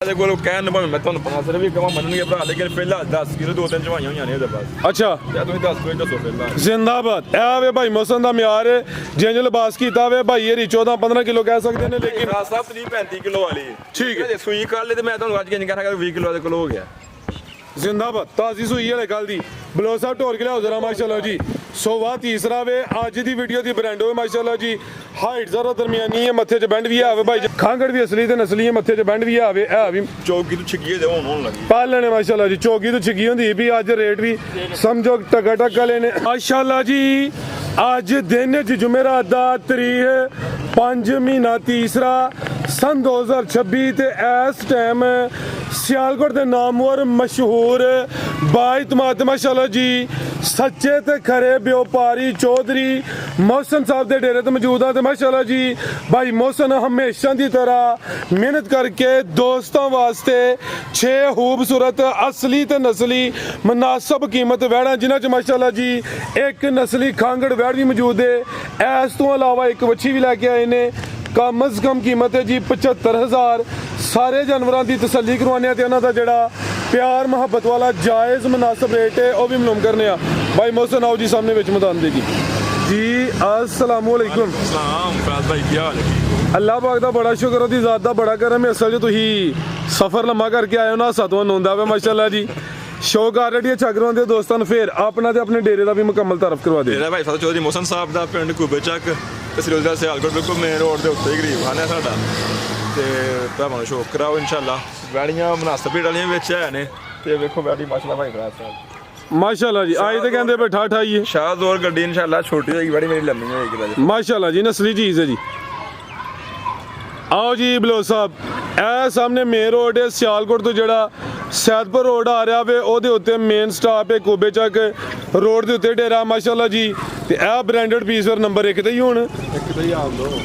ਇਹਦੇ ਕੋਲ ਕਹਿਣ ਭਾਵੇਂ ਮੈਂ ਤੁਹਾਨੂੰ 5 ਵੀ ਕਹਾਂ ਮੰਨਣਗੇ ਭਰਾ, ਲੇਕਿਨ ਪਹਿਲਾਂ 10 ਕਿਲੋ 2-3 ਚਵਾਈਆਂ ਹੋਈਆਂ ਨੇ ਇਹਦੇ ਪਾਸ। ਅੱਛਾ ਤੇ ਤੁਸੀਂ 10 ਕਿਲੋ ਦੱਸੋ ਪਹਿਲਾਂ। ਜ਼ਿੰਦਾਬਾਦ। ਇਹ ਵੇ ਭਾਈ ਮੌਸਮ ਦਾ ਮਿਆਰ ਜਿੰਜ ਲਿਬਾਸ ਕੀਤਾ ਵੇ ਭਾਈ, ਇਹ 14-15 ਕਿਲੋ ਕਹਿ ਸਕਦੇ ਨੇ, ਲੇਕਿਨ ਰਾਤ ਸਾਹਿਬ 30-35 ਕਿਲੋ ਵਾਲੀ ਠੀਕ ਹੈ। ਜੇ ਸੂਈ ਕਰ ਲੈ ਤੇ ਮੈਂ ਤੁਹਾਨੂੰ ਅੱਜ ਕਿੰਜ ਕਹਾਂਗਾ 20 ਕਿਲੋ ਦੇ ਕੋਲ ਹੋ ਗਿਆ। ਜ਼ਿੰਦਾਬਾਦ। ਤਾਜ਼ੀ ਸੂਈ ਵਾਲੇ ਕੱਲ ਦੀ ਬਲੋ ਸਾਹਿਬ ਢੋਰ ਕੇ ਲਿਆਓ ਜ਼ਰਾ ਮਾਸ਼ਾਅੱਲਾ ਜੀ। ਸੋਵਾ ਤੀਸਰਾ ਵੇ ਅੱਜ ਦੀ ਵੀਡੀਓ ਦੀ ਬ੍ਰਾਂਡ ਹੋਵੇ ਮਾਸ਼ਾਅੱਲਾ ਜੀ। ਹਾਈਟ ਜ਼ਰਾ ਦਰਮਿਆਨੀ ਹੈ, ਮੱਥੇ 'ਚ ਬੈਂਡ ਵੀ ਆਵੇ ਭਾਈ, ਖਾਂਗੜ ਵੀ ਅਸਲੀ ਤੇ ਨਸਲੀ ਹੈ, ਮੱਥੇ 'ਚ ਬੈਂਡ ਵੀ ਆਵੇ। ਇਹ ਵੀ ਚੌਕੀ ਤੋਂ ਛਿੱਗੀ ਦੇ ਹੋਣ ਲੱਗੀ ਪਾਲਣੇ ਮਾਸ਼ਾਅੱਲਾ ਜੀ। ਚੌਕੀ ਤੋਂ ਛਿੱਗੀ ਹੁੰਦੀ ਵੀ ਅੱਜ ਰੇਟ ਵੀ ਸਮਝੋ ਟਕਾ ਟਕ ਵਾਲੇ ਨੇ ਮਾਸ਼ਾਅੱਲਾ ਜੀ। ਅੱਜ ਦਿਨ ਚ ਜੁਮੇਰਾਤ ਦਾ ਤਰੀਕ 5 ਮਹੀਨਾ ਤੀਸਰਾ सन 2026 ਤੇ ਇਸ ਟਾਈਮ ਸਿਆਲਕੋਟ ਦੇ ਨਾਮਵਰ ਮਸ਼ਹੂਰ ਬਾਇਤਮਾਤ ਮਾਸ਼ਾਅੱਲਾ ਜੀ ਸੱਚੇ ਤੇ ਖਰੇ ਵਪਾਰੀ ਚੌਧਰੀ ਮੌਸਮ ਸਾਹਿਬ ਦੇ ਡੇਰੇ ਤੇ ਮੌਜੂਦ ਆ। ਤੇ ਮਾਸ਼ਾਅੱਲਾ ਜੀ ਭਾਈ ਮੌਸਮ ਹਮੇਸ਼ਾ ਦੀ ਤਰ੍ਹਾਂ ਮਿਹਨਤ ਕਰਕੇ ਦੋਸਤਾਂ ਵਾਸਤੇ 6 ਖੂਬਸੂਰਤ ਅਸਲੀ ਤੇ ਨਸਲੀ ਮੁਨਾਸਬ ਕੀਮਤ ਵੈੜਾਂ, ਜਿਨ੍ਹਾਂ ਚ ਮਾਸ਼ਾਅੱਲਾ ਜੀ ਇੱਕ ਨਸਲੀ ਖਾਂਗੜ ਵੈੜ ਵੀ ਮੌਜੂਦ ਹੈ। ਇਸ ਤੋਂ ਇਲਾਵਾ ਇੱਕ ਵੱਛੀ ਵੀ ਲੈ ਕੇ ਆਏ ਨੇ। कम अज कम कीमत है जी 75,000। सारे जानवरों की तसल्ली करवाने ते उन्हां दा जिहड़ा प्यार मुहब्बत वाला जायज़ मुनासिब रेट है वह भी मालूम करने भाई मोहसिन आओ जी सामने विच मैदान दे जी अस्सलाम वालेकुम। भाई क्या हाल है? अल्लाह पाक दा बड़ा शुक्र, ओदी ज़ात दा बड़ा करम है। असल च तुसीं सफ़र लम्मा करके आए हो ना, सतों नोंदा वे माशाअल्लाह जी। शौक आ रही है छगरों के दोस्तों फिर अपना ते अपने डेरे का भी मुकम्मल तारफ करवा दे। मेरा भाई साहब चौधरी मोहसिन साहब का पिंड कुबे ਚੱਕ तहसील सियालकोट बिल्कुल मेन रोड के उत्ते ही गरीब खाना है साडा। ते भरावां शौक कराओ इंशाअल्लाह। वैड़ियां मुनासिब रेट वालियां विच है ने ते वेखो वैड़ी माशाअल्लाह भाई फराज साहब माशाअल्लाह जी। आज तो कहते बैठा ठाइए शाहदौर गड्डी इंशाअल्लाह छोटी होगी, बड़ी मेरी लम्बी होगी माशाअल्लाह जी। नस्ली चीज़ है जी। आओ जी बलोच साहब, ਇਹ ਸਾਹਮਣੇ ਮੇਨ ਰੋਡ ਹੈ ਸਿਆਲਕੋਟ ਤੋਂ ਜਿਹੜਾ ਸੈਦਪੁਰ ਰੋਡ ਆ ਰਿਹਾ ਵੇ ਉਹਦੇ ਉੱਤੇ ਮੇਨ ਸਟਾਪ ਹੈ ਕੁਬੇ ਚੱਕ ਰੋਡ ਦੇ ਉੱਤੇ ਡੇਰਾ ਮਾਸ਼ਾਅੱਲਾ ਜੀ। ਤੇ ਇਹ ਬ੍ਰਾਂਡਡ ਪੀਸ ਫਿਰ ਨੰਬਰ 1 ਤੇ ਹੀ ਹੁਣ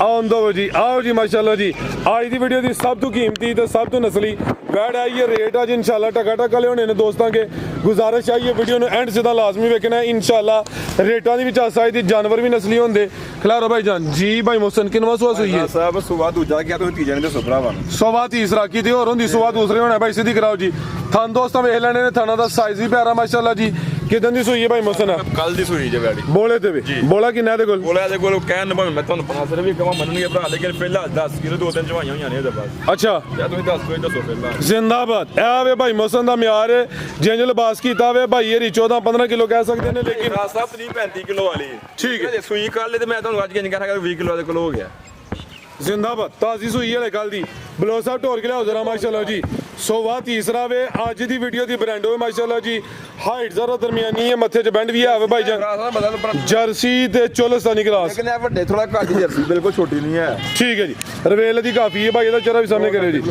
ਆਉਂਦੋ ਜੀ। ਆਓ ਜੀ ਮਾਸ਼ਾਅੱਲਾ ਜੀ। ਅੱਜ ਦੀ ਵੀਡੀਓ ਦੀ ਸਭ ਤੋਂ ਕੀਮਤੀ ਤੇ ਸਭ ਤੋਂ ਨਸਲੀ ਵੈੜ ਆਈ ਹੈ। ਰੇਟ ਅੱਜ ਇਨਸ਼ਾਅੱਲਾ ਟਕਾ ਟਕ ਵਾਲੇ ਹੋਣੇ ਨੇ ਦੋਸਤਾਂ ਕੇ। ਗੁਜ਼ਾਰਿਸ਼ ਆਈ ਹੈ ਵੀਡੀਓ ਨੂੰ ਐਂਡ ਸਿੱਧਾ ਲਾਜ਼ਮੀ ਵੇਖਣਾ ਹੈ ਇਨਸ਼ਾਅੱਲਾ। ਰੇਟਾਂ ਦੀ ਵੀ ਚੱਸ ਆਈ ਦੀ ਜਾਨਵਰ ਵੀ ਨਸਲੀ ਹੁੰਦੇ। ਖਿਲਾਰੋ ਭਾਈ ਜਾਨ ਜੀ। ਭਾਈ ਮੋਹਸਿਨ ਕਿੰਨਵਾਂ ਸੂਆ ਸੂਈ ਹੈ ਸਾਹਿਬ? ਸੁਬਾ ਦੂਜਾ ਕਿਹਾ ਤੁਸੀਂ ਤੀਜਾ ਨਹੀਂ ਦੱਸੋ ਭਰਾਵਾਂ। ਸਵਾ ਤੀਸਰਾ ਕਿਤੇ ਹੋਰ ਹੁੰਦੀ, ਸੁਬਾ ਦੂਸਰੇ ਹੋਣਾ ਭਾਈ। ਸਿੱਧੀ ਕਰਾਓ ਜੀ। ਥਣ ਦੋਸਤਾਂ ਵੇਖ ਲੈਣੇ ਨੇ, ਥਾਣਾ ਦਾ ਸਾਈਜ਼ ਵੀ ਪਿਆਰਾ ਮਾਸ਼ਾਅੱਲਾ ਜੀ। ਕਿਦਾਂ ਦੀ ਸੂਈ ਹੈ ਭਾਈ ਮੋਹਸਿਨ? ਕੱਲ ਦੀ ਸੂਈ ਜੇ ਵੈੜੀ ਬੋਲੇ ਤੇ ਵੀ ਬੋਲਾ ਕਿੰਨਾ ਇਹਦੇ ਕੋਲ? ਬੋਲਾ ਇਹਦੇ ਕੋਲ ਕਹਿਣ ਭਾਵੇਂ ਮੈਂ ਤੁਹਾਨੂੰ 5 ਵੀ ਕਹਾਂ ਮੰਨਣਗੇ ਭਰਾ, ਲੇਕਿਨ ਪਹਿਲਾਂ 10 ਕਿਲੋ 2-3 ਚਵਾਈਆਂ ਹੋਈਆਂ ਨੇ ਇਹਦੇ ਪਾਸ। ਅੱਛਾ ਤੇ ਤੁਸੀਂ 10 ਕਿਲੋ ਦੱਸੋ ਪਹਿਲਾਂ। ਜ਼ਿੰਦਾਬਾਦ। ਇਹ ਵੇ ਭਾਈ ਮੌਸਮ ਦਾ ਮਿਆਰ ਜਿੰਜ ਲਿਬਾਸ ਕੀਤਾ ਵੇ ਭਾਈ, ਇਹ 14-15 ਕਿਲੋ ਕਹਿ ਸਕਦੇ ਨੇ, ਲੇਕਿਨ ਰਾਤ ਸਾਹਿਬ 30-35 ਕਿਲੋ ਵਾਲੀ ਠੀਕ ਹੈ। ਜੇ ਸੂਈ ਕਰ ਲੈ ਤੇ ਮੈਂ ਤੁਹਾਨੂੰ ਅੱਜ ਕਿੰਜ ਕਹਾਂਗਾ 20 ਕਿਲੋ ਦੇ ਕੋਲ ਹੋ ਗਿਆ। ਜ਼ਿੰਦਾਬਾਦ। ਤਾਜ਼ੀ ਸੂਈ ਵਾਲੇ ਕੱਲ ਦੀ ਬਲੋ ਸਾਹਿਬ ਢੋਰ ਕੇ ਲਿਆਓ ਜ਼ਰਾ ਮਾਸ਼ਾਅੱਲਾ ਜੀ। ਸੋਵਾ ਤੀਸਰਾ ਵੇ ਅੱਜ ਦੀ ਵੀਡੀਓ ਦੀ ਬ੍ਰਾਂਡ ਹੋਵੇ ਮਾਸ਼ਾਅੱਲਾ ਜੀ। ਹਾਈਟ ਜ਼ਰਾ ਦਰਮਿਆਨੀ ਹੈ, ਮੱਥੇ 'ਚ ਬੈਂਡ ਵੀ ਆਵੇ ਭਾਈ ਜਾਨ। ਜਰਸੀ ਤੇ ਚੋਲਸਤਾਨੀ ਕਲਾਸ, ਲੇਕਿਨ ਇਹ ਵੱਡੇ ਥੋੜਾ ਘੱਟ ਜਰਸੀ, ਬਿਲਕੁਲ ਛੋਟੀ ਨਹੀਂ ਹੈ। ਠੀਕ ਹੈ ਜੀ। ਰਵੇਲ ਦੀ ਕਾਫੀ ਹੈ ਭਾਈ, ਇਹਦਾ ਚਿਹਰਾ ਵੀ ਸਾਹਮਣੇ ਕਰਿਓ ਜੀ।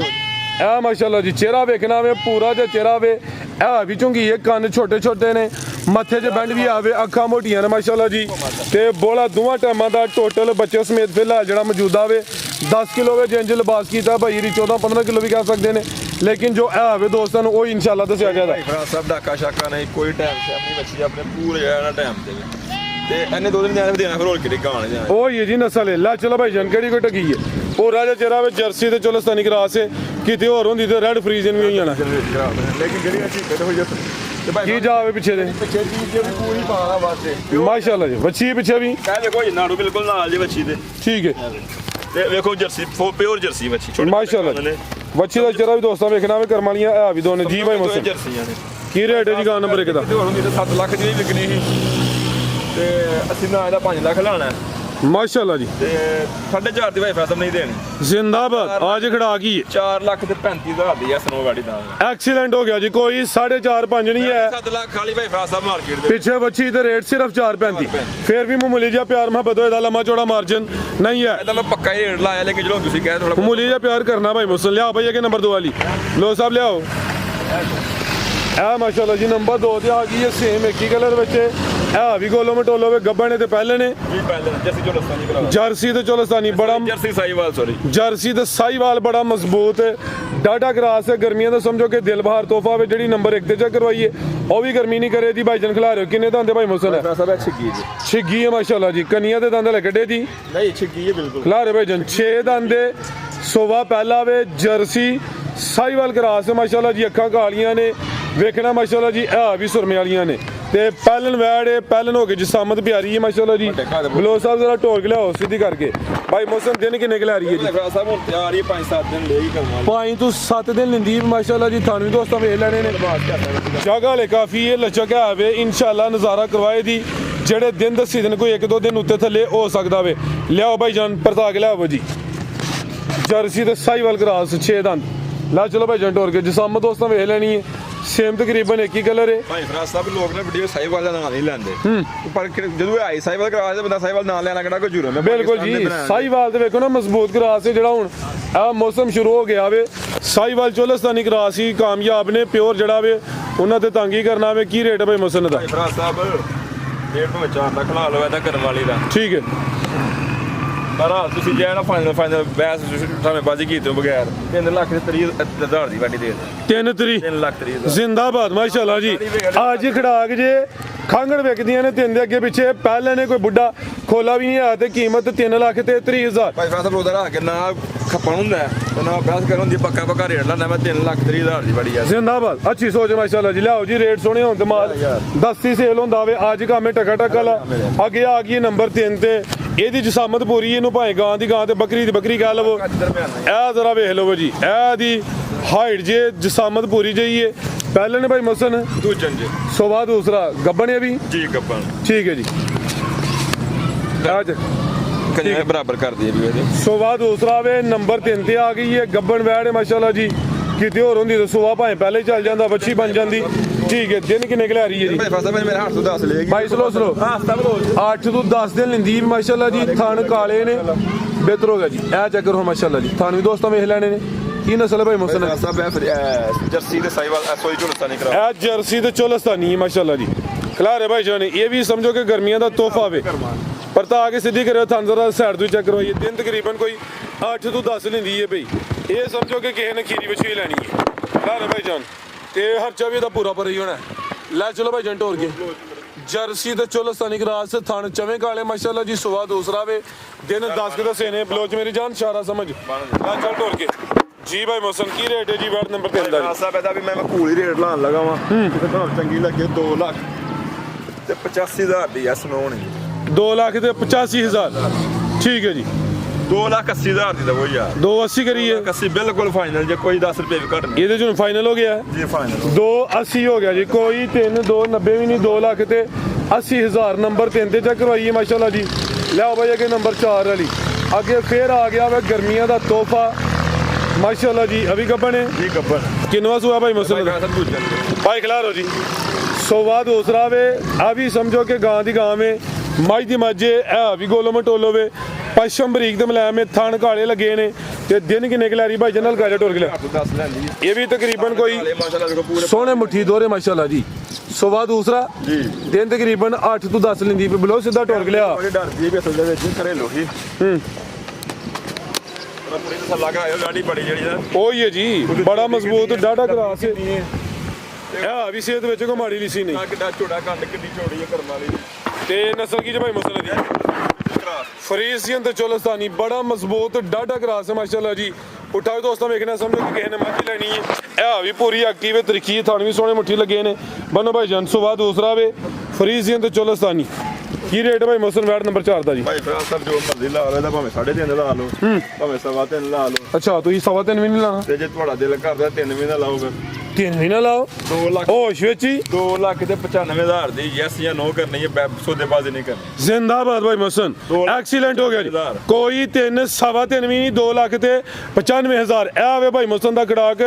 ਇਹ ਮਾਸ਼ਾਅੱਲਾ ਜੀ ਚਿਹਰਾ ਵੇਖਣਾ ਵੇ ਪੂਰਾ ਜਿਹਾ ਚਿਹਰਾ ਵੇ। ਇਹ ਵੀ ਝੁੰਗੀ ਹੈ, ਕੰਨ ਛੋਟੇ ਛੋਟੇ ਨੇ, ਮੱਥੇ 'ਚ ਬੈਂਡ ਵੀ ਆਵੇ, ਅੱਖਾਂ ਮੋਟੀਆਂ ਨੇ ਮਾਸ਼ਾਅੱਲਾ ਜੀ। ਤੇ ਬੋਲਾ ਦੋਵਾਂ ਟਾਈਮਾਂ ਦਾ ਟੋਟਲ ਬੱਚੇ ਸਮੇਤ ਫਿਲਹਾਲ ਜਿਹੜਾ ਮੌਜੂਦਾ ਵੇ 10 ਕਿਲੋ ਵੇ। ਜਿੰਜ ਲਿਬਾਸ ਕੀਤਾ ਭਾਈ ਦੀ 14-15 ਕਿਲੋ ਵੀ ਕਹਿ ਸਕਦੇ ਨੇ, ਲੇਕਿਨ ਜੋ ਇਹ ਹੋਵੇ ਦੋਸਤਾਂ ਨੂੰ ਉਹ ਇਨਸ਼ਾਅੱਲਾ ਦੱਸਿਆ ਗਿਆ। ਫਰਾਜ਼ ਸਾਹਿਬ ਡਾਕਾ ਸ਼ਾਕਾ ਨਹੀਂ, ਕੋਈ ਟਾਈਮ ਸ਼ਾਮ ਨਹੀਂ ਬੱਚੀ ਆਪਣੇ ਪੂਰੇ ਜਿਹੜਾ ਟਾਈਮ ਤੇ ਤੇ ਇਹਨੇ 2 ਦਿਨ ਜਾਣੇ ਦੇਣਾ ਫਿਰ ਹੋਰ ਕਿਹੜੇ ਗਾਣੇ ਜਾਣੇ ਉਹ ਹੀ ਹੈ ਜੀ ਨਸਲ ਹੈ। ਲੈ ਚਲੋ ਭਾਈ ਜਾਨ ਕਿਹੜੀ ਕੋਈ ਟਕੀ ਹੈ। ਉਹ ਰਾਜਾ ਚਿਹਰਾ ਵੇ ਜਰਸੀ ਤੇ ਚੋਲਸਤਾਨੀ ਕਰਾਸ ਹੈ, ਕਿਤੇ ਹੋਰ ਹੁੰਦੀ ਤੇ ਰੈਡ ਫਰੀਜ਼ਨ ਵੀ ਹੋ ਜਾਣਾ। ਲੇਕਿਨ ਜਿਹੜੀ ਅਸੀਂ ਕਿਤੇ ਹੋ ਜਾਂਦੇ ਤੇ ਭਾਈ ਕੀ ਜਾਵੇ ਪਿੱਛੇ ਦੇ ਪਿੱਛੇ ਚੀਜ਼ ਵੀ ਪੂਰੀ ਪਾਣਾ ਵਾਸਤੇ ਮਾਸ਼ਾਅੱਲਾ ਜੀ। ਵੱਛੀ ਪਿੱਛੇ ਵੀ ਕਹਿ ਦੇਖੋ ਨਾੜੂ ਬਿਲਕੁਲ ਨਾਲ ਜੇ ਬੱਚੀ ਦੇ। ਠੀਕ ਹੈ। ਤੇ ਵੇਖੋ ਜਰਸੀ ਪਿਓਰ ਜਰਸੀ ਬੱਚੀ ਮਾਸ਼ਾਅੱਲਾ ਜੀ। ਵੱਛੀ ਦਾ ਚਿਹਰਾ ਵੀ ਦੋਸਤਾਂ ਵੇਖਣਾ ਵੇ ਕਰਮ ਵਾਲੀਆਂ ਇਹ ਵੀ ਦੋਨੇ ਜੀ ਭਾਈ ਮੋਹਸਿਨ। ਜਰਸੀਆਂ ਨੇ ਕੀ ਰੇਟ ਹੈ ਜੀ ਗਾਂ ਨੰਬਰ 1 ਦਾ? 7 ਲੱਖ ਦੀ ਵਿਕਣੀ ਸੀ ਤੇ ਅਸੀਂ ਨਾ ਇਹਦਾ 5 ਲੱਖ ਲਾਣਾ ਮਾਸ਼ਾਅੱਲਾ ਜੀ। ਤੇ 4.5 ਦੀ ਭਾਈ ਫਸਲ ਨਹੀਂ ਦੇਣੀ। ਜ਼ਿੰਦਾਬਾਦ। ਅੱਜ ਖੜਾ ਕੀ ਹੈ? 4 ਲੱਖ ਤੇ 35,000 ਦੀ ਹੈ ਸਨੋ ਗਾੜੀ ਦਾ। ਐਕਸੀਲੈਂਟ ਹੋ ਗਿਆ ਜੀ। ਕੋਈ 4.5-5 ਨਹੀਂ ਹੈ। 7 ਲੱਖ ਖਾਲੀ ਭਾਈ ਫਰਾਜ਼ ਸਾਹਿਬ ਮਾਰਕੀਟ ਦੇ ਪਿੱਛੇ ਬੱਚੀ ਤੇ ਰੇਟ ਸਿਰਫ 4.35। ਫਿਰ ਵੀ ਮਾਮੂਲੀ ਜਿਹਾ ਪਿਆਰ ਮੁਹੱਬਤ ਹੋਏਦਾ, ਲੰਮਾ ਚੌੜਾ ਮਾਰਜਨ ਨਹੀਂ ਹੈ। ਇਹਦਾ ਮੈਂ ਪੱਕਾ ਹੀ ਰੇਟ ਲਾਇਆ, ਲੇਕਿਨ ਜਦੋਂ ਤੁਸੀਂ ਕਹੇ ਥੋੜਾ ਮਾਮੂਲੀ ਜਿਹਾ ਪਿਆਰ ਕਰਨਾ ਭਾਈ ਮੁਸਲਿਮ। ਲਿਆਓ ਭਾਈ ਇਹ ਨੰਬਰ 2 ਵਾਲੀ ਲੋ ਸਾਹਿਬ ਲਿਆਓ। ਇਹ ਮਾਸ਼ਾਅੱਲਾ ਜੀ ਨੰਬਰ 2 ਤੇ ਆ ਗਈ ਹੈ ਸੇਮ ਇੱਕ ਹੀ ਕਲਰ ਵਿੱਚ। ਇਹ ਵੀ ਗੋਲੋ ਮਟੋਲੋ ਵੇ ਗੱਬੇ ਨੇ ਤੇ ਪਹਿਲੇ ਨੇ ਜੀ ਪਹਿਲੇ ਜਰਸੀ ਚੋਲਸਤਾਨੀ ਕਰਾ ਜਰਸੀ ਤੇ ਚੋਲਸਤਾਨੀ ਬੜਾ ਜਰਸੀ ਸਾਈਵਾਲ ਸੌਰੀ ਜਰਸੀ ਤੇ ਸਾਈਵਾਲ ਬੜਾ ਮਜ਼ਬੂਤ ਡਾਟਾ ਕਰਾਸ ਹੈ। ਗਰਮੀਆਂ ਦਾ ਸਮਝੋ ਕਿ ਦਿਲ ਬਹਾਰ ਤੋਹਫਾ ਵੇ। ਜਿਹੜੀ ਨੰਬਰ 1 ਤੇ ਚੈੱਕ ਕਰਵਾਈਏ ਉਹ ਵੀ ਗਰਮੀ ਨਹੀਂ ਕਰੇ ਦੀ ਭਾਈ ਜਨ। ਖਿਲਾ ਰਹੇ ਹੋ ਕਿੰਨੇ ਦੰਦ ਭਾਈ ਮੁਸਨ? ਫਰਾਜ਼ ਸਾਹਿਬ ਛਿੱਗੀ ਜੀ ਛਿੱਗੀ ਹੈ ਮਾਸ਼ਾਅੱਲਾ ਜੀ। ਕੰਨੀਆਂ ਤੇ ਦੰਦ ਲੈ ਕੱਢੇ ਦੀ ਨਹੀਂ ਛਿੱਗੀ ਹੈ ਬਿਲਕੁਲ। ਖਿਲਾ ਰਹੇ ਭਾਈ ਜਨ 6 ਦੰਦ। ਸੋਵਾ ਪਹਿਲਾ ਵੇ ਜਰਸੀ ਸਾਈਵਾਲ ਕਰਾਸ ਮਾਸ਼ਾਅੱਲਾ ਜੀ ਅੱਖਾਂ ਕਾਲੀਆਂ ਨੇ ਵੇਖਣਾ ਮਾਸ਼ਾਅੱਲਾ ਜੀ ਆ ਵੀ ਸੁਰਮੇ ਵਾਲੀਆਂ ਨੇ ਤੇ ਪਹਿਲਨ ਵੈੜ ਪਹਿਲਨ ਹੋ ਕੇ ਜਿਸਾਮਤ ਪਿਆਰੀ ਹੈ ਮਾਸ਼ਾਅੱਲਾ ਜੀ ਬਲੋ ਸਾਹਿਬ ਜ਼ਰਾ ਢੋਲ ਕੇ ਲਿਆਓ ਸਿੱਧੀ ਕਰਕੇ ਭਾਈ ਮੌਸਮ ਦਿਨ ਕਿੰਨੇ ਕਿ ਲੈ ਰਹੀ ਹੈ ਜੀ ਸਾਹਿਬ ਹੁਣ ਤਿਆਰ ਹੀ 5-7 ਦਿਨ ਲੈ ਹੀ ਕਰਵਾ 5 ਤੋਂ 7 ਦਿਨ ਲੈਂਦੀ ਮਾਸ਼ਾਅੱਲਾ ਜੀ ਤੁਹਾਨੂੰ ਵੀ ਦੋਸਤਾਂ ਵੇਖ ਲੈਣੇ ਨੇ ਜਗ੍ਹਾ ਵਾਲੇ ਕਾਫੀ ਇਹ ਲਚਕ ਆਵੇ ਇਨਸ਼ਾਅੱਲਾ ਨਜ਼ਾਰਾ ਕਰਵਾਏ ਦੀ ਜਿਹੜੇ ਦਿਨ ਦੱਸੀ ਦਿਨ ਕੋਈ 1-2 ਦਿਨ ਉੱਤੇ ਥੱਲੇ ਹੋ ਸਕਦਾ ਵੇ ਲਿਆਓ ਭਾਈ ਜਾਨ ਪਰਤਾ ਕੇ ਲਿਆਓ ਜੀ ਜਰਸੀ ਤੇ ਸਾਈਵਾਲ ਕਰਾਸ 6 ਦੰਦ ਲਾ ਚਲੋ ਭਾਈ ਜਾਨ ਟੋਰ ਕੇ ਜਿਸਾਮਤ ਦੋਸਤਾਂ ਵੇਖ ਲੈਣੀ ਹੈ ਸੇਮ ਤਕਰੀਬਨ ਇੱਕ ਹੀ ਕਲਰ ਹੈ ਭਾਈ ਫਰਾਜ਼ ਸਾਹਿਬ ਲੋਕ ਨੇ ਵੀਡੀਓ ਸਾਈਵਾਲ ਦਾ ਨਾਮ ਨਹੀਂ ਲੈਂਦੇ ਪਰ ਜਦੋਂ ਆਈ ਸਾਈਵਾਲ ਕਰਾਸ ਤੇ ਬੰਦਾ ਸਾਈਵਾਲ ਨਾਮ ਲੈਣਾ ਕਿਹੜਾ ਕੋਈ ਜੁਰਮ ਹੈ ਬਿਲਕੁਲ ਜੀ ਸਾਈਵਾਲ ਤੇ ਵੇਖੋ ਨਾ ਮਜ਼ਬੂਤ ਕਰਾਸ ਹੈ ਜਿਹੜਾ ਹੁਣ ਆ ਮੌਸਮ ਸ਼ੁਰੂ ਹੋ ਗਿਆ ਵੇ ਸਾਈਵਾਲ ਚੋਲਸਤਾਨੀ ਕਰਾਸ ਹੀ ਕਾਮਯਾਬ ਨੇ ਪਿਓਰ ਜਿਹੜਾ ਵੇ ਉਹਨਾਂ ਤੇ ਤੰਗੀ ਕਰਨਾ ਵੇ ਕੀ ਰੇਟ ਹੈ ਭਾਈ ਮੌਸਮ ਦਾ ਫਰਾਜ਼ ਸਾਹਿਬ ਰੇਟ ਤੋਂ 4 ਲੱਖ ਲਾ ਲਓ ਇਹਦਾ ਕਰਨ ਵਾਲੀ ਦਾ ਠੀਕ ਹੈ ਪਰ ਤੁਸੀਂ ਜੇ ਨਾ ਫਾਈਨਲ ਬੈਸ ਸਾਵੇਂ ਬਾਜੀ ਕੀਤੇ ਬਗੈਰ 3 ਲੱਖ ਤੇ 30,000 ਦੀ ਵਾਟੀ ਦੇ 3 ਤਰੀਕ 3 ਲੱਖ 30,000 ਜ਼ਿੰਦਾਬਾਦ ਮਾਸ਼ਾਅੱਲਾ ਜੀ ਅੱਜ ਖੜਾਕ ਜੇ ਖਾਂਗੜ ਵਿਕਦੀਆਂ ਨੇ ਤਿੰਨ ਦੇ ਅੱਗੇ ਪਿੱਛੇ ਪਹਿਲੇ ਨੇ ਕੋਈ ਬੁੱਢਾ ਖੋਲਾ ਵੀ ਨਹੀਂ ਆ ਤੇ ਕੀਮਤ 3 ਲੱਖ ਤੇ 30,000 ਭਾਈ ਫਰਾਜ਼ ਸਾਹਿਬ ਉਹਦਾ ਰੱਖ ਕੇ ਨਾ ਖੱਪਣ ਹੁੰਦਾ ਤੇ ਨਾ ਬੈਸ ਕਰਨ ਦੀ ਪੱਕਾ ਰੇਟ ਲਾਣਾ ਮੈਂ 3 ਲੱਖ 30,000 ਦੀ ਬੜੀ ਆ ਜ਼ਿੰਦਾਬਾਦ ਅੱਛੀ ਸੋਚ ਮਾਸ਼ਾਅੱਲਾ ਜੀ ਲਿਆਓ ਜੀ ਰੇਟ ਸੋਹਣੇ ਹੋਣ ਤੇ ਮਾਲ ਦਸਤੀ ਸੇਲ ਹੁੰਦਾ ਵੇ ਅੱਜ ਕਾਮੇ ਟਕਾ ਟਕਾ ਅੱਗੇ ਆ ਗਈ ਨੰਬਰ 3 ਤੇ ਇਹਦੀ ਜਸਾਮਤ ਪੂਰੀ ਇਹਨੂੰ ਭਾਵੇਂ ਗਾਂ ਦੀ ਗਾਂ ਤੇ ਬੱਕਰੀ ਦੀ ਬੱਕਰੀ ਕਹਿ ਲਵੋ ਇਹ ਜ਼ਰਾ ਵੇਖ ਲਵੋ ਜੀ ਇਹ ਦੀ ਹਾਈਟ ਜੇ ਜਸਾਮਤ ਪੂਰੀ ਜਾਈਏ ਪਹਿਲੇ ਨੇ ਭਾਈ ਮਸਨ ਦੂਜਨ ਜੀ ਸੋਵਾ ਦੂਸਰਾ ਗੱਬਣ ਹੈ ਵੀ ਜੀ ਗੱਬਣ ਠੀਕ ਹੈ ਜੀ ਅੱਜ ਕੰਨੇ ਬਰਾਬਰ ਕਰ ਦਈਏ ਵੀ ਇਹਦੇ ਸੋਵਾ ਦੂਸਰਾ ਵੇ ਨੰਬਰ 3 ਤੇ ਆ ਗਈ ਹੈ ਗੱਬਣ ਵੈੜ ਹੈ ਮਾਸ਼ਾਅੱਲਾ ਜੀ ਕਿਤੇ ਹੋਰ ਹੁੰਦੀ ਤਾਂ ਸੋਵਾ ਭਾਵੇਂ ਪਹਿਲੇ ਹੀ ਚੱਲ ਜਾਂਦਾ ਬੱਚੀ ਬਣ ਜਾਂਦੀ ਠੀਕ ਹੈ ਦਿਨ ਕਿੰਨੇ ਕਿ ਲੈ ਰਹੀ ਹੈ ਜੀ ਭਾਈ ਫਰਾਜ਼ ਸਾਹਿਬ ਮੇਰੇ ਹੱਥ ਤੋਂ 10 ਲਏਗੀ ਭਾਈ ਸਲੋ ਹਾਂ ਸਭ ਰੋਜ਼ 8 ਤੋਂ 10 ਦਿਨ ਲੈਂਦੀ ਮਾਸ਼ਾਅੱਲਾ ਜੀ ਥਣ ਕਾਲੇ ਨੇ ਬਿਹਤਰ ਹੋ ਗਿਆ ਜੀ ਇਹ ਚੈੱਕ ਕਰੋ ਮਾਸ਼ਾਅੱਲਾ ਜੀ ਤੁਹਾਨੂੰ ਵੀ ਦੋਸਤਾਂ ਵੇਖ ਲੈਣੇ ਨੇ ਕੀ ਨਸਲ ਹੈ ਭਾਈ ਮੁਸਨ ਸਾਹਿਬ ਜਰਸੀ ਦੇ ਸਾਈਵਾਲ ਸੋਈ ਝੁਲਸਤਾਨੀ ਕਰਾ ਇਹ ਜਰਸੀ ਤੇ ਚੋਲਸਤਾਨੀ ਮਾਸ਼ਾਅੱਲਾ ਜੀ ਖਲਾਰੇ ਭਾਈ ਜਾਨ ਇਹ ਵੀ ਸਮਝੋ ਕਿ ਗਰਮੀਆਂ ਦਾ ਤੋਹਫਾ ਵੇ ਪਰ ਤਾਂ ਆ ਕੇ ਸਿੱਧੀ ਕਰਿਓ ਥਣ ਜ਼ਰਾ ਸਾਈਡ ਤੋਂ ਚੈੱਕ ਕਰਵਾਈਏ ਦਿਨ ਤਕਰੀਬਨ ਕੋਈ 8 ਤੋਂ 10 ਲੈਂਦੀ ਹੈ ਭਾਈ ਇਹ ਸਮਝੋ ਕਿ ਕਿਸੇ ਨੇ ਖੀਰੀ ਵਿੱਚ ਵੀ ਲੈਣੀ ਹੈ ਖਲਾਰੇ ਭਾਈ ਜਾਨ ਤੇ ਹਰਚਾ ਵੀ ਇਹਦਾ ਪੂਰਾ ਪਰ ਹੀ ਹੋਣਾ ਲੈ ਚਲੋ ਭਾਈ ਜੰਟ ਹੋਰ ਕੇ ਜਰਸੀ ਤੇ ਚੋਲਸਤਾਨੀ ਕਰਾਸ ਥਣ ਚਵੇਂ ਕਾਲੇ ਮਾਸ਼ਾਅੱਲਾ ਜੀ ਸੁਬਾ ਦੂਸਰਾ ਵੇ ਦਿਨ 10 ਕੇ ਦੱਸੇ ਨੇ ਬਲੋਚ ਮੇਰੀ ਜਾਨ ਇਸ਼ਾਰਾ ਸਮਝ ਲੈ ਚੱਲ ਟੋਰ ਕੇ ਜੀ ਭਾਈ ਮੌਸਮ ਕੀ ਰੇਟ ਹੈ ਜੀ ਵੈਟ ਨੰਬਰ 3 ਦਾ ਜੀ ਸਾਹਿਬ ਇਹਦਾ ਵੀ ਮੈਂ ਕੂਲ ਹੀ ਰੇਟ ਲਾਣ ਲਗਾ ਵਾਂ ਤੇ ਤੁਹਾਨੂੰ ਚੰਗੀ ਲੱਗੇ 2 ਲੱਖ ਤੇ 85,000 ਦੀ ਐਸ ਨੋਨ 2 ਲੱਖ ਤੇ 85,000 ਠੀਕ ਹੈ ਜੀ 2,80,000 ਦੀ ਦਵੋ ਯਾਰ 280 ਕਰੀਏ 80 ਬਿਲਕੁਲ ਫਾਈਨਲ ਜੇ ਕੋਈ 10 ਰੁਪਏ ਵੀ ਘੱਟ ਨਹੀਂ ਇਹਦੇ ਚੋਂ ਫਾਈਨਲ ਹੋ ਗਿਆ ਜੀ ਫਾਈਨਲ 280 ਹੋ ਗਿਆ ਜੀ ਕੋਈ 3,290 ਵੀ ਨਹੀਂ 2 ਲੱਖ ਤੇ 80,000 ਨੰਬਰ 3 ਤੇ ਚੈੱਕ ਕਰਵਾਈਏ ਮਾਸ਼ਾਅੱਲਾ ਜੀ ਲਿਆਓ ਭਾਈ ਅੱਗੇ ਨੰਬਰ 4 ਵਾਲੀ ਅੱਗੇ ਫੇਰ ਆ ਗਿਆ ਵਾ ਗਰਮੀਆਂ ਦਾ ਤੋਹਫਾ ਮਾਸ਼ਾਅੱਲਾ ਜੀ ਅਭੀ ਗੱਬਣ ਹੈ ਜੀ ਗੱਬਰ ਕਿੰਨਵਾ ਸੂਆ ਭਾਈ ਮਸਲਾ ਭਾਈ ਖਿਲਾਰੋ ਜੀ ਸੋਵਾ ਦੂਸਰਾ ਵੇ ਆ ਵੀ ਸਮਝੋ ਕਿ ਗਾਂ ਦੀ ਗਾਂ ਵੇ ਮੱਝ ਦੀ ਮੱਝ ਇਹ ਵੀ ਗੋਲੋ ਮਟੋਲੋ ਵੇ ਪਸ਼ਮ ਬਰੀਕ ਤੇ ਮਲਾਮ ਮੇ ਥਣ ਕਾਲੇ ਲੱਗੇ ਨੇ ਤੇ ਦਿਨ ਕਿੰਨੇ ਕਿ ਲੈ ਰਹੀ ਭਾਈ ਜਨਰਲ ਗਾਜਾ ਟੋਰ ਕੇ ਲਿਆ 10 ਲੈਂਦੀ ਇਹ ਵੀ ਤਕਰੀਬਨ ਕੋਈ ਮਾਸ਼ਾਅੱਲਾ ਦੇਖੋ ਪੂਰੇ ਸੋਹਣੇ ਮੁੱਠੀ ਦੋਰੇ ਮਾਸ਼ਾਅੱਲਾ ਜੀ ਸੋਵਾ ਦੂਸਰਾ ਜੀ ਦਿਨ ਤਕਰੀਬਨ 8 ਤੋਂ 10 ਲੈਂਦੀ ਪਈ ਬਲੋ ਸਿੱਧਾ ਟੋਰ ਕੇ ਲਿਆ ਬੜੀ ਡਰਦੀ ਵੀ ਅਸਲ ਦੇ ਵਿੱਚ ਘਰੇਲੂ ਹੀ ਪੂਰੀ ਤਸੱਲਾ ਕਰਾਇਓ ਗਾੜੀ ਬੜੀ ਜਿਹੜੀ ਦਾ ਉਹ ਹੀ ਹੈ ਜੀ ਬੜਾ ਮਜ਼ਬੂਤ ਡਾਢਾ ਕਰਾਸ ਹੈ ਆ ਵੀ ਸਿਹਤ ਵਿੱਚ ਕੋ ਮਾੜੀ ਲਿਸੀ ਨਹੀਂ ਕਿੱਡਾ ਛੋੜਾ ਕੰਡ ਕਿੱਡੀ ਚੌੜੀ ਹੈ ਕਰਮ ਵਾਲੀ ਤੇ ਨਸਲ ਕੀ ਜੇ ਭਾਈ ਮਸਲਾ ਦੀ ਫਰੀਜ਼ੀਅਨ ਤੇ ਚੋਲਸਤਾਨੀ ਬੜਾ ਮਜ਼ਬੂਤ ਡਾਢਾ ਕਰਾਸ ਹੈ ਮਾਸ਼ਾਅੱਲਾ ਜੀ ਉਠਾਓ ਦੋਸਤਾਂ ਵੇਖਣਾ ਸਮਝੋ ਕਿ ਕਿਸੇ ਨੇ ਮੱਝ ਲੈਣੀ ਹੈ ਇਹ ਵੀ ਪੂਰੀ ਐਕਟਿਵ ਹੈ ਤਰੀਕੀ ਹੈ ਥਾਣ ਵੀ ਸੋਹਣੇ ਮੁੱਠੀ ਲੱਗੇ ਨੇ ਬੰਨੋ ਭਾਈ ਜਾਨ ਸੁਬਾ ਦੂਸਰਾ ਵੇ ਫਰੀਜ਼ੀਅਨ ਤੇ ਚੋਲਸਤਾਨੀ ਕੀ ਰੇਟ ਭਾਈ ਮੌਸਮ ਵੈਟ ਨੰਬਰ 4 ਦਾ ਜੀ ਭਾਈ ਫਰਾਜ਼ ਸਾਹਿਬ ਜੋ ਮਰਜ਼ੀ ਲਾ ਲਓ ਇਹਦਾ ਭਾਵੇਂ 3.5 ਲਾ ਲਓ ਭਾਵੇਂ 3.5 ਲਾ ਲਓ ਅੱਛਾ ਤੁਸੀਂ 3.5 ਵੀ ਨਹੀਂ ਲਾਣਾ ਤੇ ਜੇ ਤੁਹਾਡਾ ਦਿਲ ਕਰਦਾ 3 ਵੀ ਨਾ ਲਾਓਗੇ 3 ਵੀ ਨਾ ਲਾਓ 2 ਲੱਖ ਹੋਸ਼ ਵਿੱਚ ਹੀ 2 ਲੱਖ ਤੇ 95,000 ਦੀ ਯੈਸ ਜਾਂ ਨੋ ਕਰਨੀ ਹੈ ਸੌਦੇਬਾਜ਼ੀ ਨਹੀਂ ਕਰਨੀ ਜ਼ਿੰਦਾਬਾਦ ਭਾਈ ਮਸਨ ਐਕਸੀਲੈਂਟ ਹੋ ਗਿਆ ਜੀ ਕੋਈ 3.5 ਵੀ ਨਹੀਂ 2 ਲੱਖ ਤੇ 95,000 ਇਹ ਆਵੇ ਭਾਈ ਮਸਨ ਦਾ ਖੜਾਕ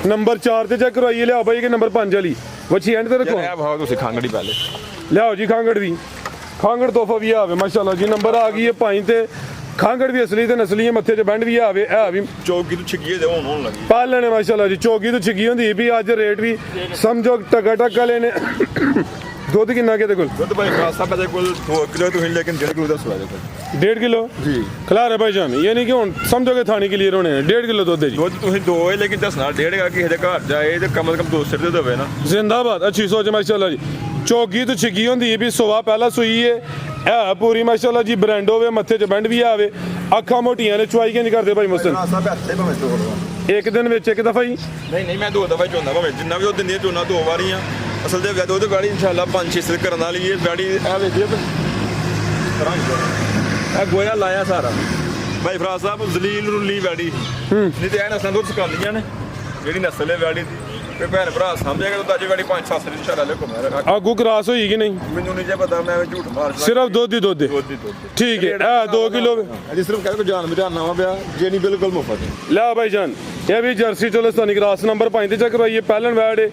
ਨੰਬਰ 4 ਤੇ ਚੈੱਕ ਕਰਵਾਈਏ ਲਿਆਓ ਭਾਈ ਕਿ ਨੰਬਰ 5 ਵਾਲੀ ਵੱਛੀ ਐਂਡ ਤੇ ਰੱਖੋ ਇਹ ਭਾਵੇਂ ਤੁਸੀਂ ਖਾਂਗੜੀ ਪਹਿਲੇ ਲਿਆਓ ਜੀ ਖਾਂਗੜ ਵੀ ਖਾਂਗੜ ਤੋਹਫਾ ਵੀ ਆਵੇ ਮਾਸ਼ਾਅੱਲਾ ਜੀ ਨੰਬਰ ਆ ਗਈ ਹੈ 5 ਤੇ ਖਾਂਗੜ ਵੀ ਅਸਲੀ ਤੇ ਨਸਲੀ ਹੈ ਮੱਥੇ 'ਚ ਬੈਂਡ ਵੀ ਆਵੇ ਇਹ ਵੀ ਚੌਕੀ ਤੋਂ ਛਿੱਗੀਏ ਤੇ ਹੁਣ ਲੱਗੀ ਪਾਲਣੇ ਮਾਸ਼ਾਅੱਲਾ ਜੀ ਚੌਗੀ ਤੋਂ ਛਿੱਗੀ ਹੁੰਦੀ ਵੀ ਅੱਜ ਰੇਟ ਵੀ ਸਮਝੋ ਟਕਾ ਟਕ ਵਾਲੇ ਨੇ ਦੁੱਧ ਕਿੰਨਾ ਕਿਤੇ ਕੋਲ ਦੁੱਧ ਭਾਈ ਫਰਾਜ਼ ਸਾਹਿਬ ਦੇ ਕੋਲ 2 ਕਿਲੋ ਤੁਸੀਂ ਲੇਕਿਨ 1.5 ਕਿਲੋ ਦਾ ਸਵਾਦ ਹੈ 1.5 ਕਿਲੋ ਜੀ ਖਲਾਰੇ ਭਾਈ ਜਾਨ ਇਹ ਨਹੀਂ ਕਿ ਹੁਣ ਸਮਝੋਗੇ ਥਾਣੀ ਕਲੀਅਰ ਹੋਣੇ 1.5 ਕਿਲੋ ਦੁੱਧ ਹੈ ਜੀ ਦੁੱਧ ਤੁਸੀਂ 2 ਹੈ ਲੇਕਿਨ ਦੱਸਣਾ 1.5 ਕਰਕੇ ਕਿਸੇ ਦੇ ਘਰ ਜਾਏ ਤੇ ਕਮ ਸੇ ਕਮ 2 ਸਿਰ ਦੇ ਦੇਵੇ ਨਾ ਜ਼ਿੰਦਾਬਾਦ ਅੱਛੀ ਸੋਚ ਮਾਸ਼ਾਅੱਲਾ ਜੀ ਚੌਗੀ ਤੋਂ ਛਿੱਗੀ ਹੁੰਦੀ ਹੈ ਵੀ ਸੁਬਾ ਪਹਿਲਾਂ ਸੂਈ ਹੈ ਇਹ ਪੂਰੀ ਮਾਸ਼ਾਅੱਲਾ ਜੀ ਬ੍ਰਾਂਡ ਹੋਵੇ ਮੱਥੇ 'ਚ ਬੈਂਡ ਵੀ ਆਵੇ ਅੱਖਾਂ ਮੋਟੀਆਂ ਨੇ ਚੁਆਈ ਕਿੰਜ ਕਰਦੇ ਭਾਈ ਮੁਸਤਨ ਸਾਹਿਬ ਹੱਥੇ ਭਾਵੇਂ ਤੋੜ ਇੱਕ ਦਿਨ ਵਿੱਚ ਇੱਕ ਦਫਾ ਹੀ ਨਹੀਂ ਮੈਂ 2 ਦਫਾ ਚੋਂਦਾ ਭਾਵੇਂ ਜਿੰਨਾ ਵੀ ਉਹ ਦਿੰਦੀ ਹੈ ਚੋਣਾ 2 ਵਾਰੀਆਂ ਅਸਲ ਦੇ ਵਿਆਹ ਉਹਦੇ ਗਾੜੀ ਇਨਸ਼ਾਅੱਲਾ 5-6 ਸਿਰ ਕਰਨ ਵਾਲੀ ਇਹ ਗਾੜੀ ਇਹ ਵੇਖਿਓ ਇਹ ਗੋਇਆ ਲਾਇਆ ਸਾਰਾ ਭਾਈ ਫਰਾਜ਼ ਸਾਹਿਬ ਜ਼ਲੀਲ ਰੁੱਲੀ ਵੈੜੀ ਨਹੀਂ ਤੇ ਇਹ ਨਸਲਾਂ ਦੁੱਧ ਸਿਖਾਉਂਦੀਆਂ ਨੇ ਜਿਹੜੀ ਨਸਲ ਹੈ ਵੈੜੀ ਦੀ ਤੇ ਭੈਣ ਭਰਾ ਸਮਝੇਗਾ ਤਾਂ ਅੱਜ ਵੈੜੀ 5-7 ਸਿਰ ਇਨਸ਼ਾਅੱਲਾ ਲੈ ਘੁੰਮਾ ਆਗੂ ਕਰਾਸ ਹੋਈ ਕਿ ਨਹੀਂ ਮੈਨੂੰ ਨਹੀਂ ਜੇ ਪਤਾ ਮੈਂ ਝੂਠ ਮਾਰ ਸਿਰਫ ਦੁੱਧ ਹੀ ਠੀਕ ਹੈ ਇਹ 2 ਕਿਲੋ ਅਜੀ ਸਿਰਫ ਕਹਿੰਦੇ ਕੋ ਜਾਨ ਬਚਾਉਣਾ ਵਾ ਪਿਆ ਜੇ ਨਹੀਂ ਬਿਲਕੁਲ ਮੁਫਤ ਲਿਆ ਭਾਈ ਜਾਨ ਇਹ ਵੀ ਜਰਸੀ ਚੋਲਸਤਾਨੀ ਕਰਾਸ ਨੰਬਰ 5 ਤੇ ਚੈੱਕ ਕਰਵਾਈਏ ਪਹਿਲਨ ਵੈੜ ਹੈ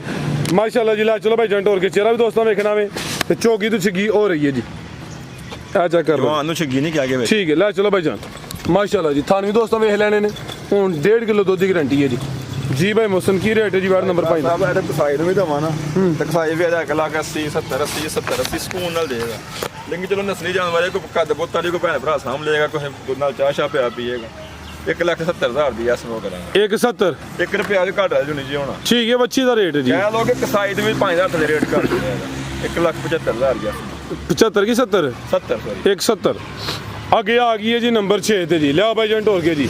ਮਾਸ਼ਾਅੱਲਾ ਜੀ ਲਾ ਚਲੋ ਭਾਈ ਜੰਟ ਹੋਰ ਕੇ ਚਿਹਰਾ ਵੀ ਦੋਸਤਾਂ ਵੇਖਣਾ ਵੇ ਤੇ ਚੋਗੀ ਤੋਂ ਛਿੱਗੀ ਹੋ ਰਹੀ ਹੈ ਜੀ ਆ ਚੈੱਕ ਕਰ ਲਓ ਤੁਹਾਨੂੰ ਛੱਗੀ ਨਹੀਂ ਕਿਹਾ ਗਿਆ ਠੀਕ ਹੈ ਲੈ ਚਲੋ ਭਾਈ ਜਾਨ ਮਾਸ਼ਾਅੱਲਾ ਜੀ ਤੁਹਾਨੂੰ ਵੀ ਦੋਸਤਾਂ ਵੇਖ ਲੈਣੇ ਨੇ ਹੁਣ 1.5 ਕਿਲੋ ਦੁੱਧ ਦੀ ਗਾਰੰਟੀ ਹੈ ਜੀ ਭਾਈ ਮੁਹਸਨ ਕੀ ਰੇਟ ਹੈ ਜੀ ਵਾਰ ਨੰਬਰ 5 ਸਾਹਿਬ ਇਹਦੇ ਕਸਾਈ ਨੂੰ ਵੀ ਦਵਾਂ ਨਾ ਤੇ ਕਸਾਈ ਵੀ ਇਹਦਾ 1,80,000 70 ਸਕੂਨ ਨਾਲ ਦੇਗਾ ਲੇਕਿਨ ਚਲੋ ਨਸਲੀ ਜਾਨਵਰ ਹੈ ਕੋਈ ਕੱਦ ਬੋਤਾ ਦੀ ਕੋਈ ਭੈਣ ਭਰਾ ਸਾਂਭ ਲਏਗਾ ਕੋਈ ਦੁੱਧ ਨਾਲ ਚਾਹ ਸ਼ਾ ਪਿਆ ਪੀਏਗਾ 1,70,000 ਦੀ ਐਸ ਨੋ ਕਰਾਂਗੇ 170 1 ਰੁਪਿਆ ਵੀ ਘੱਟ ਜੁਨੀ ਜੀ ਹੋਣਾ ਠੀਕ ਹੈ ਬੱਚੀ ਦਾ ਰੇਟ ਹੈ ਜੀ ਕਹਿ ਲੋ ਕਿ ਕਸਾਈ ਦੇ ਵੀ 5,000 ਦੇ ਰੇਟ ਕਰ ਦਿੰਦੇ ਆ 1,75,000 ਗਿਆ 75 ਕੀ 70 70 ਸੌਰੀ 170 ਅੱਗੇ ਆ ਗਈ ਹੈ ਜੀ ਨੰਬਰ 6 ਤੇ ਜੀ ਲਿਆ ਭਾਈ ਜੰਟ ਹੋਰ ਕੇ ਜੀ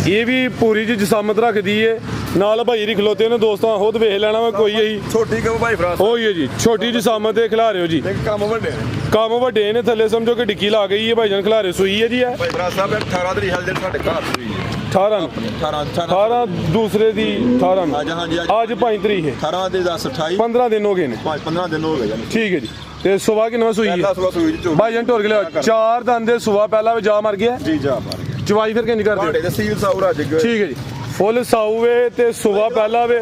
ਇਹ ਵੀ ਪੂਰੀ ਜੀ ਜਸਾਮਤ ਰੱਖਦੀ ਏ ਨਾਲ ਭਾਈ ਰੀ ਖਲੋਤੇ ਨੇ ਦੋਸਤਾਂ ਖੁਦ ਵੇਖ ਲੈਣਾ ਵਾ ਕੋਈ ਇਹੀ ਛੋਟੀ ਕਮ ਭਾਈ ਫਰਾਸ ਹੋਈ ਹੈ ਜੀ ਛੋਟੀ ਜਸਾਮਤ ਤੇ ਖਿਲਾ ਰਹੇ ਹੋ ਜੀ ਇੱਕ ਕੰਮ ਵੱਡੇ ਨੇ ਕੰਮ ਵੱਡੇ ਨੇ ਥੱਲੇ ਸਮਝੋ ਕਿ ਡਿੱਕੀ ਲਾ ਗਈ ਹੈ ਭਾਈ ਜਨ ਖਿਲਾ ਰਹੇ ਸੂਈ ਹੈ ਜੀ ਇਹ ਭਾਈ ਫਰਾਸ ਸਾਹਿਬ 18 ਤਰੀਕ ਹਲ ਦਿਨ ਸਾਡੇ ਘਰ ਹੋਈ ਹੈ 18 ਦੂਸਰੇ ਦੀ 18 ਨੂੰ ਹਾਂਜੀ ਅੱਜ 5 ਤਰੀਕ ਹੈ 18 ਦੇ 10 28 15 ਦਿਨ ਹੋ ਗਏ ਨੇ 15 ਦਿਨ ਹੋ ਗਏ ਜਾਨੀ ਠੀਕ ਹੈ ਜੀ ਤੇ ਸੁਬਾ ਕਿੰਨਾ ਸੂਈ ਹੈ ਪਹਿਲਾ ਸੂਈ ਚ ਭਾਈ ਜਨ ਢੋਰ ਕੇ ਲਿਆ 4 ਦੰਦ ਦੇ ਸੁਬਾ ਪਹਿਲਾ ਵੀ ਜਾ ਮਰ ਗਿਆ ਜੀ ਜਾ ਮਾਰ ਗਿਆ ਚਵਾਈ ਫਿਰ ਕਿੰਜ ਕਰਦੇ ਸਾਡੇ ਦੇ ਸੀਲ ਸਾਉਰਾ ਜਗ ਠੀਕ ਹੈ ਜੀ ਫੁੱਲ ਸਾਊ ਵੇ ਤੇ ਸੁਬਾ ਪਹਿਲਾ ਵੇ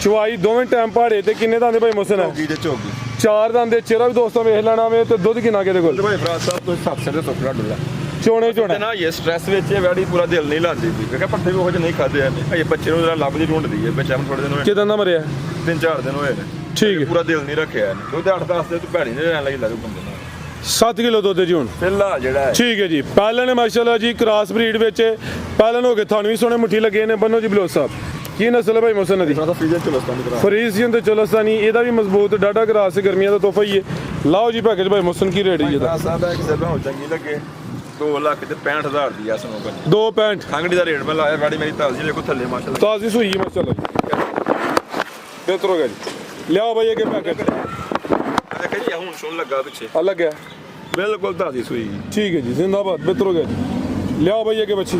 ਚਵਾਈ ਦੋਵੇਂ ਟਾਈਮ ਪਹਾੜੇ ਤੇ ਕਿੰਨੇ ਦੰਦ ਭਾਈ ਮੁਸਨ ਹੈ ਚੋਗੀ ਤੇ ਚੋਗੀ 4 ਦੰਦ ਦੇ ਚਿਹਰਾ ਵੀ ਦੋਸਤਾਂ ਵੇਖ ਲੈਣਾ ਵੇ ਤੇ ਦੁੱਧ ਕਿੰਨਾ ਕਿਹਦੇ ਕੋਲ ਭਾਈ ਫਰਾਸ ਸਾਹਿਬ ਤੋਂ 7 ਸਿਰ ਦੇ ਟੁਕੜਾ ਡੁੱਲਾ ਚੋਣੇ ਨਾ ਇਹ ਸਟ੍ਰੈਸ ਵਿੱਚ ਇਹ ਵੈੜੀ ਪੂਰਾ ਦਿਲ ਨਹੀਂ ਲਾਉਂਦੀ ਵੀ ਕਿਉਂਕਿ ਪੱਠੇ ਵੀ ਉਹ ਜਿਹੇ ਨਹੀਂ ਖਾਦੇ ਆ ਇਹ ਬੱਚੇ ਨੂੰ ਜਰਾ ਲੱਭਦੀ ਢੂੰਡਦੀ ਹੈ ਬੱਚਾ ਨੂੰ ਥੋੜੇ ਦਿਨ ਹੋਏ ਕਿਦਾਂ ਦਾ ਮਰਿਆ 3-4 ਦਿਨ ਹੋਏ ਨੇ ਠੀਕ ਹੈ ਪੂਰਾ ਦਿਲ ਨਹੀਂ ਰੱਖਿਆ ਇਹਨੇ ਦੁੱਧ 8-10 ਦੇ ਤੂੰ ਭੈੜੀ ਨਹੀਂ ਰਹਿਣ ਲੱਗੀ ਲੱਗੂ ਬੰਦੇ ਨਾਲ 7 ਕਿਲੋ ਦੁੱਧ ਜੀ ਹੁਣ ਪਹਿਲਾ ਜਿਹੜਾ ਹੈ ਠੀਕ ਹੈ ਜੀ ਪਹਿਲਣ ਨੇ ਮਾਸ਼ਾਅੱਲਾ ਜੀ ਕ੍ਰਾਸ ਬਰੀਡ ਵਿੱਚ ਪਹਿਲਣ ਹੋ ਕੇ ਤੁਹਾਨੂੰ ਵੀ ਸੋਹਣੇ ਮੁੱਠੀ ਲੱਗੇ ਨੇ ਬੰਨੋ ਜੀ ਬਲੋਚ ਸਾਹਿਬ ਕੀ ਨਸਲ ਹੈ ਭਾਈ ਮੁਸਨ ਦੀ ਫਰਾਸ ਫਰੀਜ਼ਨ ਚਲਸਤਾਨੀ ਕਰਾ ਫਰੀਜ਼ੀਅਨ ਤੇ ਚੋਲਸਤਾਨੀ ਇਹਦਾ ਵੀ ਮਜ਼ਬੂਤ ਡਾਟਾ ਕ੍ਰਾਸ ਗਰਮੀਆਂ ਦਾ ਤੋਹਫਾ ਹੀ ਹੈ ਲਾਓ ਜੀ ਪੈਕੇਜ ਭਾਈ ਮੁਸਨ ਕੀ ਰੇਟ ਹੈ ਜੀ ਇਹਦਾ ਫਰਾਸ ਸਾਹਿਬ ਦਾ ਕਿਸੇ ਦਾ ਹੋ ਚੰਗੀ ਲੱਗੇ 2,65,000 ਦੀ ਐਸ ਨੂੰ ਬੰਨੀ 2.65 ਖੰਗੜੀ ਦਾ ਰੇਟ ਮੈਂ ਲਾਇਆ ਵੈੜੀ ਮੇਰੀ ਤਾਜ਼ੀ ਦੇਖੋ ਥੱਲੇ ਮਾਸ਼ਾਅੱਲਾ ਤਾਜ਼ੀ ਸੂਈ ਹੈ ਮਾਸ਼ਾਅੱਲਾ ਬਿਹਤਰ ਹੋ ਗਿਆ ਜੀ ਲਿਆਓ ਭਾਈ ਅੱਗੇ ਪੈਕੇਜ ਦੇਖਿਆ ਜੀ ਹੁਣ ਸੁਣ ਲੱਗਾ ਪਿੱਛੇ ਅਲੱਗ ਹੈ ਬਿਲਕੁਲ ਤਾਜ਼ੀ ਸੂਈ ਠੀਕ ਹੈ ਜੀ ਜ਼ਿੰਦਾਬਾਦ ਬਿਹਤਰ ਹੋ ਗਿਆ ਜੀ ਲਿਆਓ ਭਾਈ ਅੱਗੇ ਬੱਚੀ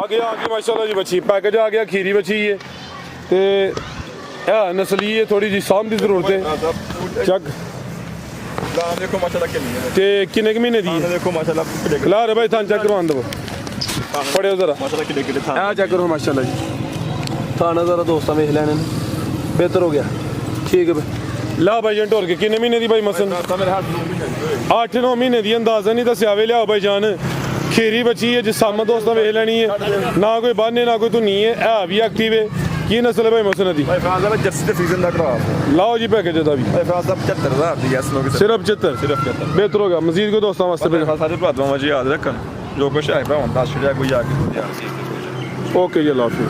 ਅੱਗੇ ਆ ਗਈ ਮਾਸ਼ਾਅੱਲਾ ਜੀ ਬੱਚੀ ਪੈਕੇਜ ਆ ਗਿਆ ਖੀਰੀ ਬੱਚੀ ਹੈ ਤੇ ਇਹ ਨਸਲੀ ਹੈ ਥੋੜੀ ਜੀ ਸਾਂਭ ਦੀ ਜ਼ਰੂਰਤ ਹੈ ਚੱਕ ਦਾਮ ਦੇਖੋ ਮਾਸ਼ਾਅੱਲਾ ਕਿੰਨੀ ਹੈ ਤੇ ਕਿੰਨੇ ਕੁ ਮਹੀਨੇ ਦੀ ਹੈ ਦੇਖੋ ਮਾਸ਼ਾਅੱਲਾ ਕਿੱਡੇ ਲਾ ਰੇ ਭਾਈ ਥਾਂ ਚੈੱਕ ਕਰਵਾਉਣ ਦਿਓ ਫੜਿਓ ਜ਼ਰਾ ਮਾਸ਼ਾਅੱਲਾ ਕਿੱਡੇ ਥਾਂ ਆ ਚੈੱਕ ਕਰੋ ਮਾਸ਼ਾਅੱਲਾ ਜੀ ਥਾਣਾ ਜ਼ਰਾ ਦੋਸਤਾਂ ਵੇਖ ਲੈਣੇ ਨੇ ਬਿਹਤਰ ਹੋ ਗਿਆ ਠੀਕ ਹੈ ਭਾਈ ਲਾ ਭਾਈ ਜੰਟ ਹੋਰ ਕੇ ਕਿੰਨੇ ਮਹੀਨੇ ਦੀ ਭਾਈ ਮਸਨ ਤਾਂ ਮੇਰੇ ਹੱਥ ਨੂੰ ਵੀ 8-9 ਮਹੀਨੇ ਦੀ ਅੰਦਾਜ਼ਾ ਨਹੀਂ ਦੱਸਿਆ ਵੇ ਲਿਆਓ ਭਾਈ ਜਾਨ ਖੀਰੀ ਬੱਚੀ ਹੈ ਜਿਸ ਸਾਹਮਣੇ ਦੋਸਤਾਂ ਵੇਖ ਲੈਣੀ ਹੈ ਨਾ ਕੋਈ ਬਾਨੇ ਨਾ ਕੋਈ ਧੁਨੀ ਹੈ ਇਹ ਵੀ ਐਕਟਿਵ ਹੈ ਕੀ ਨਸਲ ਹੈ ਭਾਈ ਮਸਨ ਦੀ ਭਾਈ ਫਰਾਸ ਸਾਹਿਬ ਜਰਸੀ ਤੇ ਸੀਜ਼ਨ ਦਾ ਕਰਾ ਲਾਓ ਜੀ ਪੈਕੇਜ ਦਾ ਵੀ ਭਾਈ ਫਰਾਸ ਸਾਹਿਬ 75000 ਦੀ ਐਸ ਨੂੰ ਸਿਰਫ 75 ਸਿਰਫ 75 ਬਿਹਤਰ ਹੋ ਗਿਆ ਮਜ਼ੀਦ ਕੋਈ ਦੋਸਤਾਂ ਵਾਸਤੇ ਭਾਈ ਸਾਰੇ ਭਰਾਵਾਂ ਜੀ ਯਾਦ ਰੱਖਣ ਜੋ ਕੁਛ ਹੈ ਭਰਾਵਾਂ ਦੱਸ ਛੜਿਆ ਕੋਈ ਆ ਕੇ ਯਾਰ ਸੀ ਓਕੇ ਜੀ ਅੱਲਾਹ ਹਾਫਿਜ਼